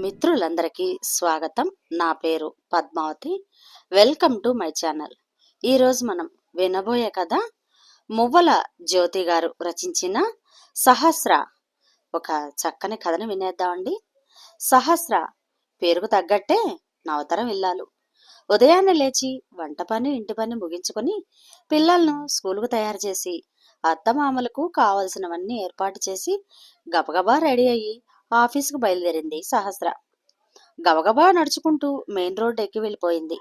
మిత్రులందరికీ స్వాగతం. నా పేరు Padmavathi. Welcome to my channel. ఈరోజు మనం వినబోయే కథ మువ్వల జ్యోతి గారు రచించిన సహస్ర. ఒక చక్కని కథను వినేద్దామండి. సహస్ర పేరుకు తగ్గట్టే నవతరం ఇల్లాలు. ఉదయాన్నే లేచి వంట పని ఇంటి పని ముగించుకొని పిల్లలను స్కూలుకు తయారు చేసి అత్తమామలకు కావలసినవన్నీ ఏర్పాటు చేసి గబగబా రెడీ అయ్యి ఆఫీసుకు బయలుదేరింది సహస్ర. గబగబా నడుచుకుంటూ మెయిన్ రోడ్ ఎక్కి వెళ్ళిపోయింది.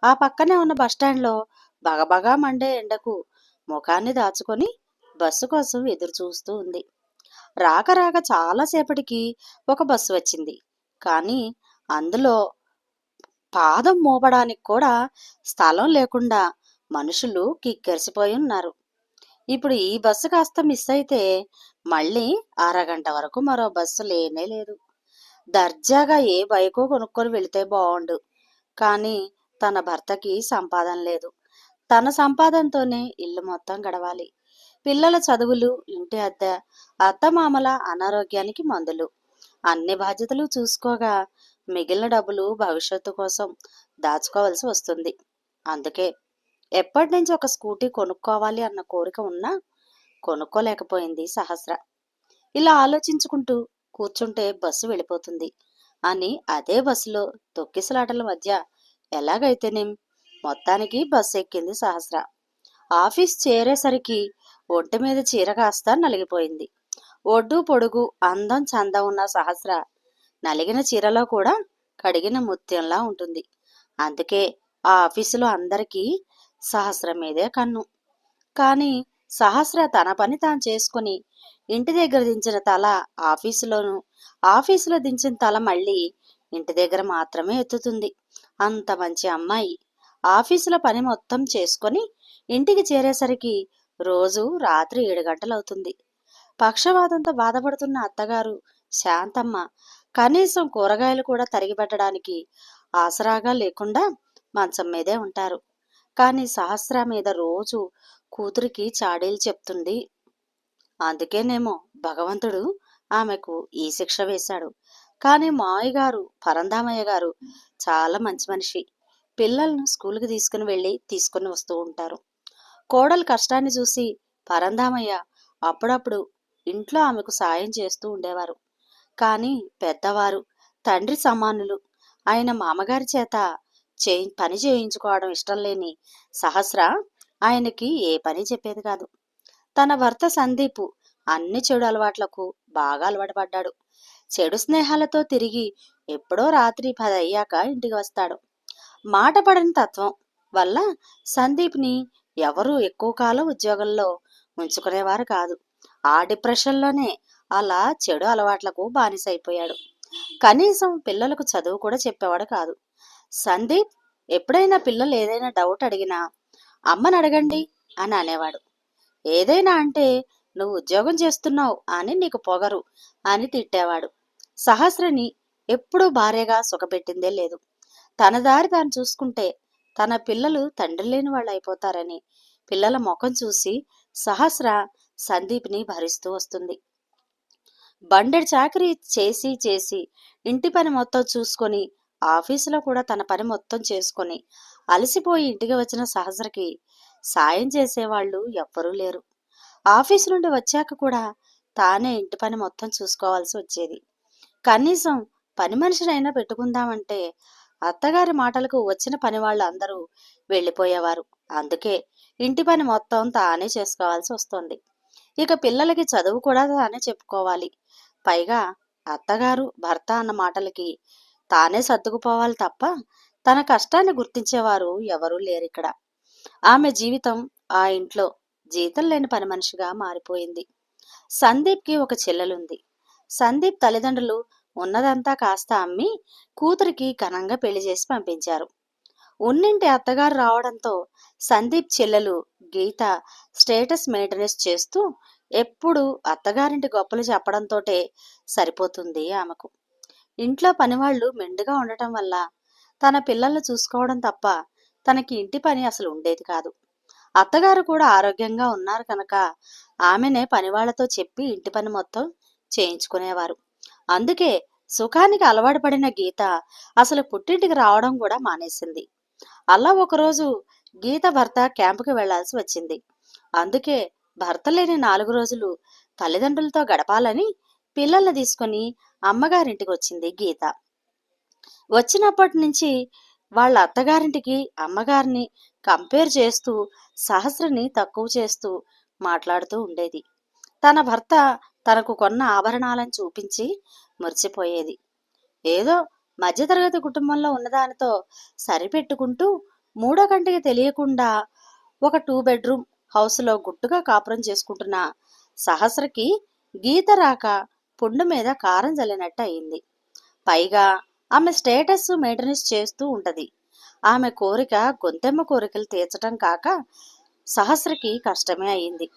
ఆ పక్కనే ఉన్న బస్టాండ్లో బగబగా మండే ఎండకు ముఖాన్ని దాచుకొని బస్సు కోసం ఎదురు చూస్తూ ఉంది. రాక రాక చాలాసేపటికి ఒక బస్సు వచ్చింది. కానీ అందులో పాదం మోపడానికి కూడా స్థలం లేకుండా మనుషులు కిక్కెరిసిపోయి ఉన్నారు. ఇప్పుడు ఈ బస్సు కాస్త మిస్ అయితే మళ్ళీ అరగంట వరకు మరో బస్సు లేనే లేదు. దర్జాగా ఏ బైకో కొనుక్కొని వెళితే బాగుండు. కానీ తన భర్తకి సంపాదన లేదు. తన సంపాదనతోనే ఇల్లు మొత్తం గడవాలి. పిల్లల చదువులు, ఇంటి అద్దె, అత్తమామల అనారోగ్యానికి మందులు, అన్ని బాధ్యతలు చూసుకోగా మిగిలిన డబ్బులు భవిష్యత్తు కోసం దాచుకోవాల్సి వస్తుంది. అందుకే ఎప్పటి నుంచి ఒక స్కూటీ కొనుక్కోవాలి అన్న కోరిక ఉన్నా కొనుక్కోలేకపోయింది సహస్ర. ఇలా ఆలోచించుకుంటూ కూర్చుంటే బస్సు వెళ్ళిపోతుంది అని అదే బస్సులో తొక్కిసలాటల మధ్య ఎలాగైతేనేం మొత్తానికి బస్సు ఎక్కింది సహస్ర. ఆఫీస్ చేరేసరికి ఒంటి మీద చీర కాస్త నలిగిపోయింది. ఒడ్డు పొడుగు అందం చందం ఉన్న సహస్ర నలిగిన చీరలో కూడా కడిగిన ముత్యంలా ఉంటుంది. అందుకే ఆ ఆఫీసులో అందరికీ సహస్ర మీదే కన్ను. కానీ సహస్ర తన పని తాను చేసుకుని ఇంటి దగ్గర దించిన తల ఆఫీసులోను, ఆఫీసులో దించిన తల మళ్ళీ ఇంటి దగ్గర మాత్రమే ఎత్తుతుంది. అంత మంచి అమ్మాయి ఆఫీసులో పని మొత్తం చేసుకొని ఇంటికి చేరేసరికి రోజు రాత్రి 7 గంటలవుతుంది. పక్షవాతంతో బాధపడుతున్న అత్తగారు శాంతమ్మ కనీసం కూరగాయలు కూడా తరిగి పెట్టడానికి ఆసరాగా లేకుండా మంచం మీదే ఉంటారు. కానీ సహస్ర మీద రోజు కూతురికి చాడీలు చెప్తుంది. అందుకేనేమో భగవంతుడు ఆమెకు ఈ శిక్ష వేశాడు. కానీ మావయ్య గారు, పరంధామయ్య గారు చాలా మంచి మనిషి. పిల్లలను స్కూల్కి తీసుకుని వస్తూ ఉంటారు. కోడలు కష్టాన్ని చూసి పరంధామయ్య అప్పుడప్పుడు ఇంట్లో ఆమెకు సాయం చేస్తూ ఉండేవారు. కానీ పెద్దవారు, తండ్రి సమానులు ఆయన మామగారి చేత పని చేయించుకోవడం ఇష్టం లేని సహస్ర ఆయనకి ఏ పని చెప్పేది కాదు. తన భర్త సందీప్ అన్ని చెడు అలవాట్లకు బాగా అలవాటు పడ్డాడు. చెడు స్నేహాలతో తిరిగి ఎప్పుడో రాత్రి 10 అయ్యాక ఇంటికి వస్తాడు. మాట పడని తత్వం వల్ల సందీప్ని ఎవరూ ఎక్కువ కాలం ఉద్యోగంలో ఉంచుకునేవారు కాదు. ఆ డిప్రెషన్లోనే అలా చెడు అలవాట్లకు బానిసైపోయాడు. కనీసం పిల్లలకు చదువు కూడా చెప్పేవాడు కాదు. సందీప్ ఎప్పుడైనా పిల్లలు ఏదైనా డౌట్ అడిగినా అమ్మని అడగండి అని అనేవాడు. ఏదైనా అంటే నువ్వు ఉద్యోగం చేస్తున్నావు అని నీకు పొగరు అని తిట్టేవాడు. సహస్రని ఎప్పుడూ భార్యగా సుఖపెట్టిందే లేదు. తన దారి తాను చూసుకుంటే తన పిల్లలు తండ్రి లేని వాళ్ళు అయిపోతారని పిల్లల ముఖం చూసి సహస్ర సందీప్ని భరిస్తూ వస్తుంది. బండెడు చాకరీ చేసి చేసి ఇంటి పని మొత్తం చూసుకొని ఆఫీసులో కూడా తన పని మొత్తం చేసుకొని అలసిపోయి ఇంటికి వచ్చిన సహస్రకి సాయం చేసేవాళ్ళు ఎవ్వరూ లేరు. ఆఫీసు నుండి వచ్చాక కూడా తానే ఇంటి పని మొత్తం చూసుకోవాల్సి వచ్చేది. కనీసం పని మనిషినైనా పెట్టుకుందామంటే అత్తగారి మాటలకు వచ్చిన పని వాళ్ళు అందరూ వెళ్ళిపోయేవారు. అందుకే ఇంటి పని మొత్తం తానే చేసుకోవాల్సి వస్తుంది. ఇక పిల్లలకి చదువు కూడా తానే చెప్పుకోవాలి. పైగా అత్తగారు, భర్త అన్న మాటలకి తానే సర్దుకుపోవాలి తప్ప తన కష్టాన్ని గుర్తించేవారు ఎవరూ లేరిక్కడ. ఆమె జీవితం ఆ ఇంట్లో జీతం లేని పని మనిషిగా మారిపోయింది. సందీప్కి ఒక చెల్లెలుంది. సందీప్ తల్లిదండ్రులు ఉన్నదంతా కాస్త అమ్మి కూతురికి ఘనంగా పెళ్లి చేసి పంపించారు. ఉన్నింటి అత్తగారు రావడంతో సందీప్ చెల్లెలు గీత స్టేటస్ మెయింటెనెన్స్ చేస్తూ ఎప్పుడు అత్తగారింటి గొప్పలు చెప్పడంతోటే సరిపోతుంది ఆమెకు. ఇంట్లో పనివాళ్లు మెండుగా ఉండటం వల్ల తన పిల్లల్ని చూసుకోవడం తప్ప తనకి ఇంటి పని అసలు ఉండేది కాదు. అత్తగారు కూడా ఆరోగ్యంగా ఉన్నారు కనుక ఆమెనే పనివాళ్లతో చెప్పి ఇంటి పని మొత్తం చేయించుకునేవారు. అందుకే సుఖానికి అలవాటు పడిన గీత అసలు పుట్టింటికి రావడం కూడా మానేసింది. అలా ఒకరోజు గీత భర్త క్యాంపుకి వెళ్లాల్సి వచ్చింది. అందుకే భర్త లేని 4 రోజులు తల్లిదండ్రులతో గడపాలని పిల్లల్ని తీసుకుని అమ్మగారింటికి వచ్చింది గీత. వచ్చినప్పటి నుంచి వాళ్ళ అత్తగారింటికి అమ్మగారిని కంపేర్ చేస్తూ సహస్రని తక్కువ చేస్తూ మాట్లాడుతూ ఉండేది. తన భర్త తనకు కొన్న ఆభరణాలను చూపించి మురిసిపోయేది. ఏదో మధ్యతరగతి కుటుంబంలో ఉన్నదానితో సరిపెట్టుకుంటూ మూడో కంటికి తెలియకుండా ఒక 2 బెడ్రూమ్ హౌస్లో గుట్టుగా కాపురం చేసుకుంటున్న సహస్రకి గీత రాక పుండు మీద కారం జల్లినట్టు అయింది. పైగా ఆమె స్టేటస్ మెయింటెనెన్స్ చేస్తూ ఉంటది. ఆమె కోరిక గొంతెమ్మ కోరికలు తీర్చటం కాక సహస్రకి కష్టమే అయింది.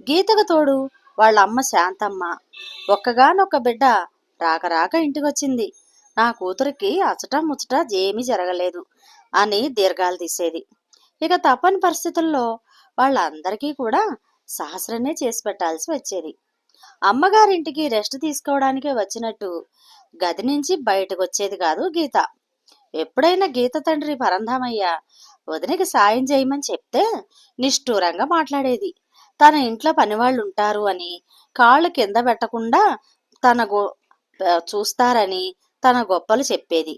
గీతకు తోడు వాళ్ళ అమ్మ శాంతమ్మ ఒక్కగానొక్క బిడ్డ రాక రాక ఇంటికొచ్చింది. నా కూతురికి అచట ముచ్చట ఏమీ జరగలేదు అని దీర్ఘాలు తీసేది. ఇక తప్పని పరిస్థితుల్లో వాళ్ళందరికీ కూడా సహస్రనే చేసి పెట్టాల్సి వచ్చేది. అమ్మగారింటికి రెస్ట్ తీసుకోవడానికే వచ్చినట్టు గది నుంచి బయటకు వచ్చేది కాదు గీత. ఎప్పుడైనా గీత తండ్రి పరంధామయ్య వదినకి సాయం చేయమని చెప్తే నిష్ఠూరంగా మాట్లాడేది. తన ఇంట్లో పనివాళ్ళు ఉంటారు అని, కాళ్ళు కింద పెట్టకుండా తన చూస్తారని తన గొప్పలు చెప్పేది.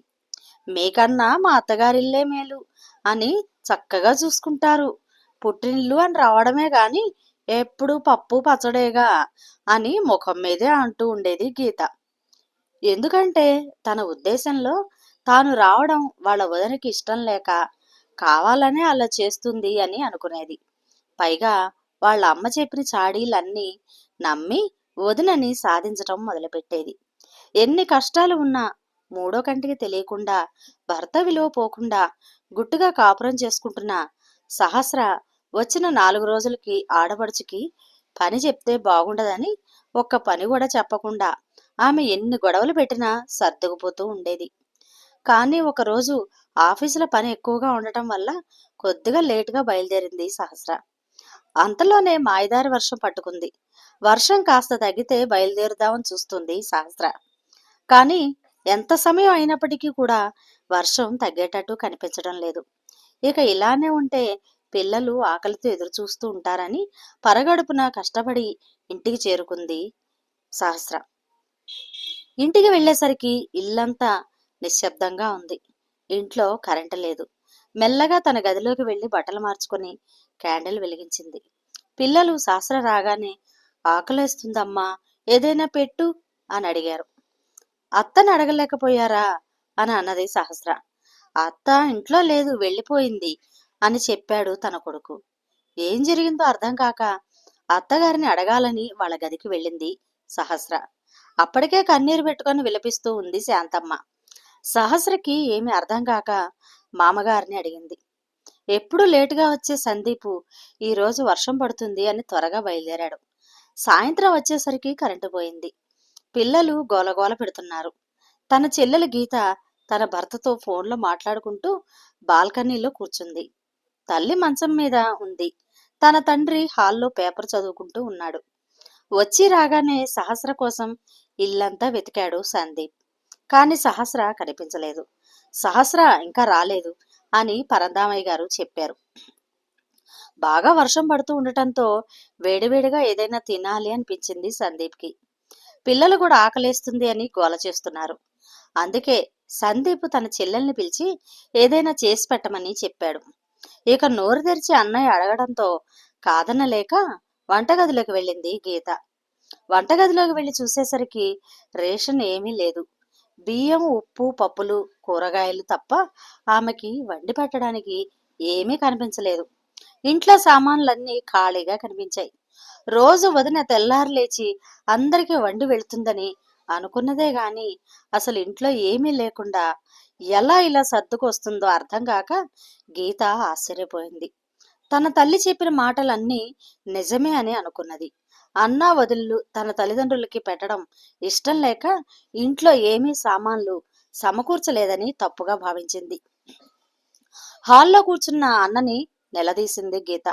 మీకన్నా మా అత్తగారిల్లే మేలు అని చక్కగా చూసుకుంటారు. పుట్టినిల్లు అని రావడమే గాని ఎప్పుడు పప్పు పచ్చడేగా అని ముఖం మీదే అంటూ ఉండేది గీత. ఎందుకంటే తన ఉద్దేశంలో తాను రావడం వాళ్ళ వదినకి ఇష్టం లేక కావాలనే అలా చేస్తుంది అని అనుకునేది. పైగా వాళ్ళ అమ్మ చెప్పిన చాడీలన్నీ నమ్మి వదినని సాధించటం మొదలుపెట్టేది. ఎన్ని కష్టాలు ఉన్నా మూడో కంటికి తెలియకుండా భర్త విలువ పోకుండా గుట్టుగా కాపురం చేసుకుంటున్న సహస్ర వచ్చిన 4 రోజులకి ఆడపడుచుకి పని చెప్తే బాగుండదని ఒక్క పని కూడా చెప్పకుండా ఆమె ఎన్ని గొడవలు పెట్టినా సర్దుకుపోతూ ఉండేది. కానీ ఒకరోజు ఆఫీసులో పని ఎక్కువగా ఉండటం వల్ల కొద్దిగా లేటుగా బయలుదేరింది సహస్ర. అంతలోనే మాయదారి వర్షం పట్టుకుంది. వర్షం కాస్త తగ్గితే బయలుదేరుదామని చూస్తుంది సహస్ర. కానీ ఎంత సమయం అయినప్పటికీ కూడా వర్షం తగ్గేటట్టు కనిపించడం లేదు. ఇక ఇలానే ఉంటే పిల్లలు ఆకలితో ఎదురు చూస్తూ ఉంటారని పరగడుపున కష్టపడి ఇంటికి చేరుకుంది సహస్ర. ఇంటికి వెళ్లేసరికి ఇల్లంతా నిశ్శబ్దంగా ఉంది. ఇంట్లో కరెంటు లేదు. మెల్లగా తన గదిలోకి వెళ్లి బట్టలు మార్చుకుని క్యాండిల్ వెలిగించింది. పిల్లలు సహస్ర రాగానే ఆకలేస్తుందమ్మా, ఏదైనా పెట్టు అని అడిగారు. అత్తని అడగలేకపోయారా అని అన్నది సహస్ర. అత్త ఇంట్లో లేదు, వెళ్ళిపోయింది అని చెప్పాడు తన కొడుకు. ఏం జరిగిందో అర్థం కాక అత్తగారిని అడగాలని వాళ్ళ గదికి వెళ్ళింది సహస్ర. అప్పటికే కన్నీరు పెట్టుకొని విలపిస్తూ ఉంది శాంతమ్మ. సహస్రకి ఏమీ అర్థం కాక మామగారిని అడిగింది. ఎప్పుడు లేటుగా వచ్చే సందీపు ఈరోజు వర్షం పడుతుంది అని త్వరగా బయలుదేరాడు. సాయంత్రం వచ్చేసరికి కరెంటు పోయింది. పిల్లలు గోలగోల పెడుతున్నారు. తన చెల్లెలు గీత తన భర్తతో ఫోన్లో మాట్లాడుకుంటూ బాల్కనీలో కూర్చుంది. తల్లి మంచం మీద ఉంది. తన తండ్రి హాల్లో పేపర్ చదువుకుంటూ ఉన్నాడు. వచ్చి రాగానే సహస్ర కోసం ఇల్లంతా వెతికాడు సందీప్. కాని సహస్ర కనిపించలేదు. సహస్ర ఇంకా రాలేదు అని పరందామయ్య గారు చెప్పారు. బాగా వర్షం పడుతూ ఉండటంతో వేడివేడిగా ఏదైనా తినాలి అనిపించింది సందీప్కి. పిల్లలు కూడా ఆకలేస్తుంది అని గోల చేస్తున్నారు. అందుకే సందీప్ తన చెల్లెల్ని పిలిచి ఏదైనా చేసి పెట్టమని చెప్పాడు. ఇక నోరు తెరిచి అన్నయ్య అడగడంతో కాదనలేక వంటగదిలోకి వెళ్ళింది గీత. వంటగదిలోకి వెళ్లి చూసేసరికి రేషన్ ఏమీ లేదు. బియ్యం, ఉప్పు, పప్పులు, కూరగాయలు తప్ప ఆమెకి వండి పెట్టడానికి ఏమీ కనిపించలేదు. ఇంట్లో సామాన్లన్నీ ఖాళీగా కనిపించాయి. రోజు వదిన తెల్లారు లేచి అందరికీ వండి వెళ్తుందని అనుకున్నదే గాని అసలు ఇంట్లో ఏమీ లేకుండా ఎలా ఇలా సర్దుకొస్తుందో అర్థం కాక గీత ఆశ్చర్యపోయింది. తన తల్లి చెప్పిన మాటలన్నీ నిజమే అని అనుకున్నది. అన్నా వదిళ్ళు తన తల్లిదండ్రులకి పెట్టడం ఇష్టం లేక ఇంట్లో ఏమీ సామాన్లు సమకూర్చలేదని తప్పుగా భావించింది. హాల్లో కూర్చున్న అన్నని నిలదీసింది గీత.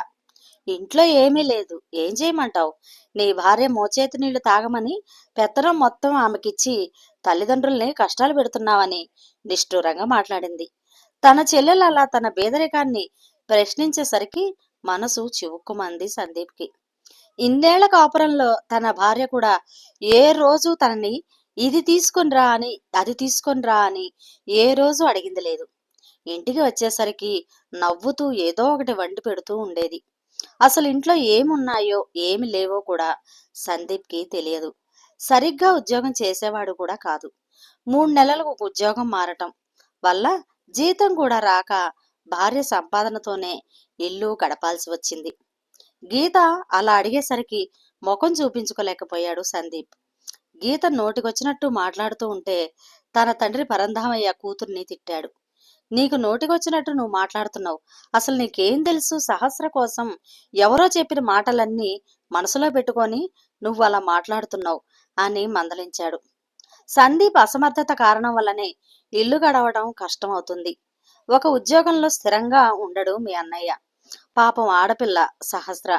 ఇంట్లో ఏమీ లేదు, ఏం చేయమంటావు? నీ భార్య మోచేతి నీళ్లు తాగమని పెత్తనం మొత్తం ఆమెకిచ్చి తల్లిదండ్రుల్ని కష్టాలు పెడుతున్నావని నిష్ఠూరంగా మాట్లాడింది. తన చెల్లెలు అలా తన బేదరికాన్ని ప్రశ్నించేసరికి మనసు చివుక్కుమంది సందీప్కి. ఇన్నేళ్ల కాపురంలో తన భార్య కూడా ఏ రోజు తనని ఇది తీసుకునిరా అని, అది తీసుకునిరా అని ఏ రోజు అడిగింది లేదు. ఇంటికి వచ్చేసరికి నవ్వుతూ ఏదో ఒకటి వండి పెడుతూ ఉండేది. అసలు ఇంట్లో ఏమున్నాయో ఏమి లేవో కూడా సందీప్కి తెలియదు. సరిగ్గా ఉద్యోగం చేసేవాడు కూడా కాదు. 3 నెలలకు ఒక ఉద్యోగం మారటం వల్ల జీతం కూడా రాక భార్య సంపాదనతోనే ఇల్లు గడపాల్సి వచ్చింది. గీత అలా అడిగేసరికి ముఖం చూపించుకోలేకపోయాడు సందీప్. గీత నోటికొచ్చినట్టు మాట్లాడుతూ ఉంటే తన తండ్రి పరంధామయ్య కూతుర్ని తిట్టాడు. నీకు నోటికొచ్చినట్టు నువ్వు మాట్లాడుతున్నావు, అసలు నీకేం తెలుసు? సహస్ర కోసం ఎవరో చెప్పిన మాటలన్నీ మనసులో పెట్టుకొని నువ్వు అలా మాట్లాడుతున్నావు అని మందలించాడు. సందీప్ అసమర్థత కారణం వల్లనే ఇల్లు గడవడం కష్టమవుతుంది. ఒక ఉద్యోగంలో స్థిరంగా ఉండడు మీ అన్నయ్య. పాపం ఆడపిల్ల సహస్ర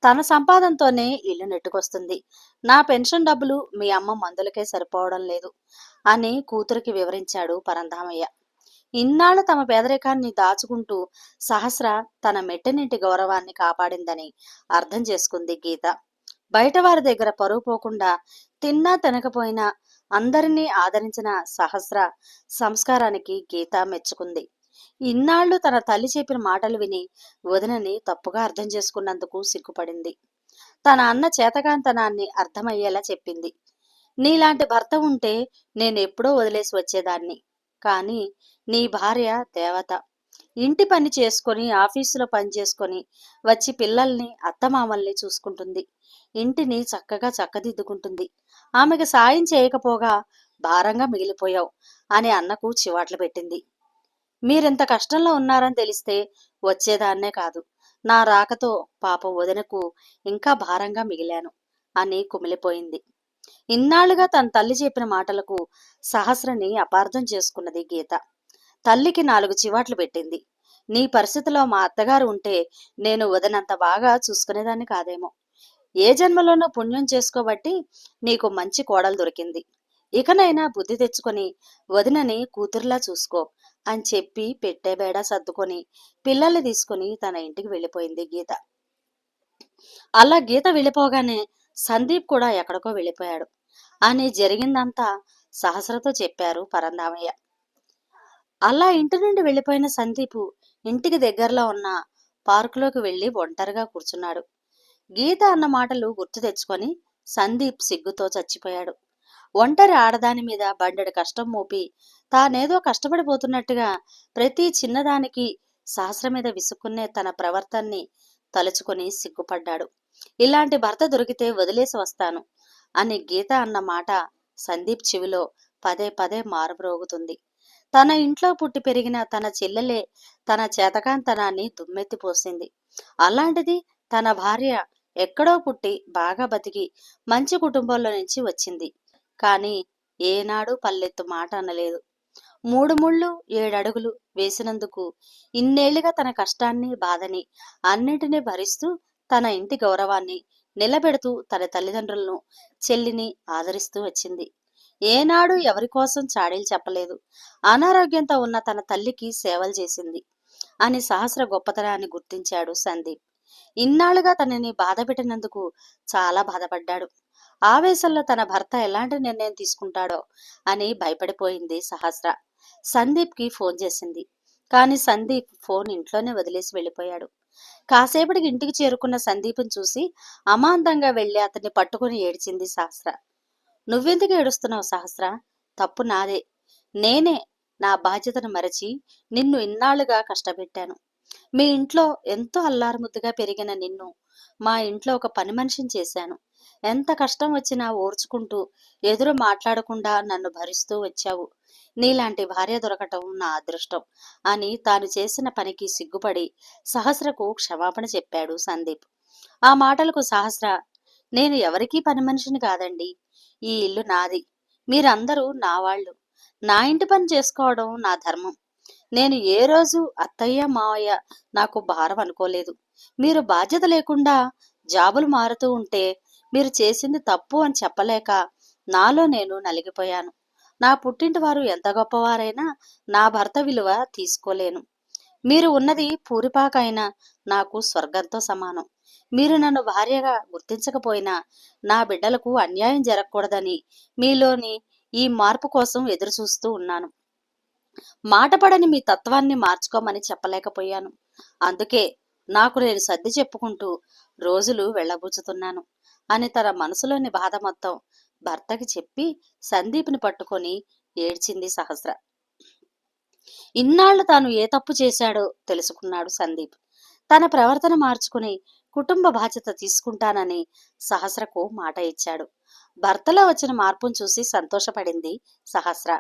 తన సంపాదనతోనే ఇల్లు నెట్టుకొస్తుంది. నా పెన్షన్ డబ్బులు మీ అమ్మ మందులకే సరిపోవడం లేదు అని కూతురికి వివరించాడు పరంధామయ్య. ఇన్నాళ్ళు తమ పేదరికాన్ని దాచుకుంటూ సహస్ర తన మెట్టనింటి గౌరవాన్ని కాపాడిందని అర్థం చేసుకుంది గీత. బయట వారి దగ్గర పరువు పోకుండా తిన్నా తినకపోయినా అందరినీ ఆదరించిన సహస్ర సంస్కారానికి గీత మెచ్చుకుంది. ఇన్నాళ్లు తన తల్లి చెప్పిన మాటలు విని వదినని తప్పుగా అర్థం చేసుకున్నందుకు సిగ్గుపడింది. తన అన్న చేతకాంతనాన్ని అర్థమయ్యేలా చెప్పింది. నీలాంటి భర్త ఉంటే నేనెప్పుడో వదిలేసి వచ్చేదాన్ని. కానీ నీ భార్య దేవత. ఇంటి పని చేసుకొని ఆఫీసులో పని చేసుకొని వచ్చి పిల్లల్ని అత్తమామల్ని చూసుకుంటుంది. ఇంటిని చక్కగా చక్కదిద్దుకుంటుంది. ఆమెకు సాయం చేయకపోగా భారంగా మిగిలిపోయావు అని అన్నకు చివాట్లు పెట్టింది. మీరెంత కష్టంలో ఉన్నారని తెలిస్తే వచ్చేదాన్నే కాదు. నా రాకతో పాపం వదినకు ఇంకా భారంగా మిగిలాను అని కుమిలిపోయింది. ఇన్నాళ్లుగా తన తల్లి చెప్పిన మాటలకు సహస్రని అపార్థం చేసుకున్నది గీత. తల్లికి 4 చివాట్లు పెట్టింది. నీ పరిస్థితిలో మా అత్తగారు ఉంటే నేను వదినంత బాగా చూసుకునేదాన్ని కాదేమో. ఏ జన్మలోనో పుణ్యం చేసుకోబట్టి నీకు మంచి కోడలు దొరికింది. ఇకనైనా బుద్ధి తెచ్చుకొని వదినని కూతురులా చూసుకో అని చెప్పి పెట్టే బేడా సర్దుకొని పిల్లల్ని తీసుకుని తన ఇంటికి వెళ్ళిపోయింది గీత. అలా గీత వెళ్ళిపోగానే సందీప్ కూడా ఎక్కడికో వెళ్ళిపోయాడు అని జరిగిందంతా సహస్రతో చెప్పారు పరంధామయ్య. అలా ఇంటి నుండి వెళ్ళిపోయిన సందీపు ఇంటికి దగ్గరలో ఉన్న పార్కులోకి వెళ్లి ఒంటరిగా కూర్చున్నాడు. గీత అన్న మాటలు గుర్తు తెచ్చుకొని సందీప్ సిగ్గుతో చచ్చిపోయాడు. ఒంటరి ఆడదాని మీద బండెడు కష్టం మోపి తానేదో కష్టపడిపోతున్నట్టుగా ప్రతి చిన్నదానికి సహస్ర మీద విసుక్కునే తన ప్రవర్తనని తలుచుకొని సిగ్గుపడ్డాడు. ఇలాంటి భర్త దొరికితే వదిలేసి వస్తాను అని గీత అన్న మాట సందీప్ చెవిలో పదే పదే మారుమ్రోగుతుంది. తన ఇంట్లో పుట్టి పెరిగిన తన చెల్లెలే తన చేతకాంతనాన్ని దుమ్మెత్తిపోసింది. అలాంటిది తన భార్య ఎక్కడో పుట్టి బాగా బతికి మంచి కుటుంబంలో నుంచి వచ్చింది. కాని ఏనాడు పల్లెత్తు మాట అనలేదు. 3 ముళ్ళు 7 అడుగులు వేసినందుకు ఇన్నేళ్లుగా తన కష్టాన్ని బాధని అన్నింటినీ భరిస్తూ తన ఇంటి గౌరవాన్ని నిలబెడుతూ తన తల్లిదండ్రులను చెల్లిని ఆదరిస్తూ వచ్చింది. ఏనాడు ఎవరి కోసం చాడీలు చెప్పలేదు. అనారోగ్యంతో ఉన్న తన తల్లికి సేవలు చేసింది అని సహస్ర గొప్పతనాన్ని గుర్తించాడు సందీప్. ఇన్నాళ్లుగా తనని బాధ పెట్టినందుకు చాలా బాధపడ్డాడు. ఆవేశంలో తన భర్త ఎలాంటి నిర్ణయం తీసుకుంటాడో అని భయపడిపోయింది సహస్ర. సందీప్కి ఫోన్ చేసింది. కాని సందీప్ ఫోన్ ఇంట్లోనే వదిలేసి వెళ్ళిపోయాడు. కాసేపటికి ఇంటికి చేరుకున్న సందీప్ని చూసి అమాంతంగా వెళ్లి అతన్ని పట్టుకుని ఏడ్చింది సహస్ర. నువ్వెందుకు ఏడుస్తున్నావు సహస్ర? తప్పు నాదే. నేనే నా బాధ్యతను మరచి నిన్ను ఇన్నాళ్లుగా కష్టపెట్టాను. మీ ఇంట్లో ఎంతో అల్లారుముద్దుగా పెరిగిన నిన్ను మా ఇంట్లో ఒక పని మనిషిని చేశాను. ఎంత కష్టం వచ్చినా ఓర్చుకుంటూ ఎదురు మాట్లాడకుండా నన్ను భరిస్తూ వచ్చావు. నీలాంటి భార్య దొరకటం నా అదృష్టం అని తాను చేసిన పనికి సిగ్గుపడి సహస్రకు క్షమాపణ చెప్పాడు సందీప్. ఆ మాటలకు సహస్ర, నేను ఎవరికీ పని మనిషిని కాదండి. ఈ ఇల్లు నాది. మీరందరూ నా వాళ్ళు. నా ఇంటి పని చేసుకోవడం నా ధర్మం. నేను ఏ రోజు అత్తయ్య మావయ్య నాకు భారం అనుకోలేదు. మీరు బాధ్యత లేకుండా జాబులు మారుతూ ఉంటే మీరు చేసింది తప్పు అని చెప్పలేక నాలో నేను నలిగిపోయాను. నా పుట్టింటి వారు ఎంత గొప్పవారైనా నా భర్త విలువ తీసుకోలేను. మీరు ఉన్నది పూరిపాక అయినా నాకు స్వర్గంతో సమానం. మీరు నన్ను భార్యగా గుర్తించకపోయినా నా బిడ్డలకు అన్యాయం జరగకూడదని మీలోని ఈ మార్పు కోసం ఎదురు చూస్తూ ఉన్నాను. మాటపడని మీ తత్వాన్ని మార్చుకోమని చెప్పలేకపోయాను. అందుకే నాకు నేను సర్ది చెప్పుకుంటూ రోజులు వెళ్ళబుచ్చుతున్నాను అని తన మనసులోని బాధ మొత్తం భర్తకి చెప్పి సందీప్ని పట్టుకొని ఏడ్చింది సహస్ర. ఇన్నాళ్లు తాను ఏ తప్పు చేశాడో తెలుసుకున్నాడు సందీప్. తన ప్రవర్తన మార్చుకుని కుటుంబ బాధ్యత తీసుకుంటానని సహస్రకు మాట ఇచ్చాడు. భర్తలో వచ్చిన మార్పును చూసి సంతోషపడింది సహస్ర.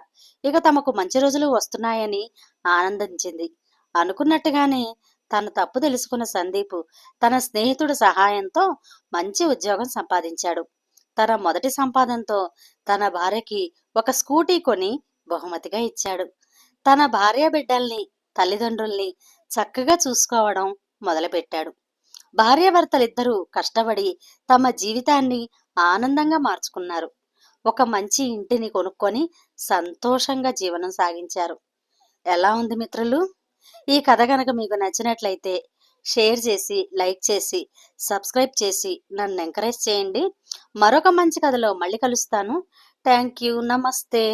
ఇక తమకు మంచి రోజులు వస్తున్నాయని ఆనందించింది. అనుకున్నట్టుగానే తన తప్పు తెలుసుకున్న సందీప్ తన స్నేహితుడి సహాయంతో మంచి ఉద్యోగం సంపాదించాడు. తన మొదటి సంపాదనతో తన భార్యకి ఒక స్కూటీ కొని బహుమతిగా ఇచ్చాడు. తన భార్య బిడ్డల్ని తల్లిదండ్రుల్ని చక్కగా చూసుకోవడం మొదలుపెట్టాడు. భార్యాభర్తలిద్దరూ కష్టపడి తమ జీవితాన్ని ఆనందంగా మార్చుకున్నారు. ఒక మంచి ఇంటిని కొనుక్కొని సంతోషంగా జీవనం సాగించారు. ఎలా ఉంది మిత్రులు? ఈ కథ గనక మీకు నచ్చినట్లయితే షేర్ చేసి, లైక్ చేసి, సబ్స్క్రైబ్ చేసి నన్ను ఎంకరేజ్ చేయండి. మరొక మంచి కథలో మళ్ళీ కలుస్తాను. Thank you. నమస్తే.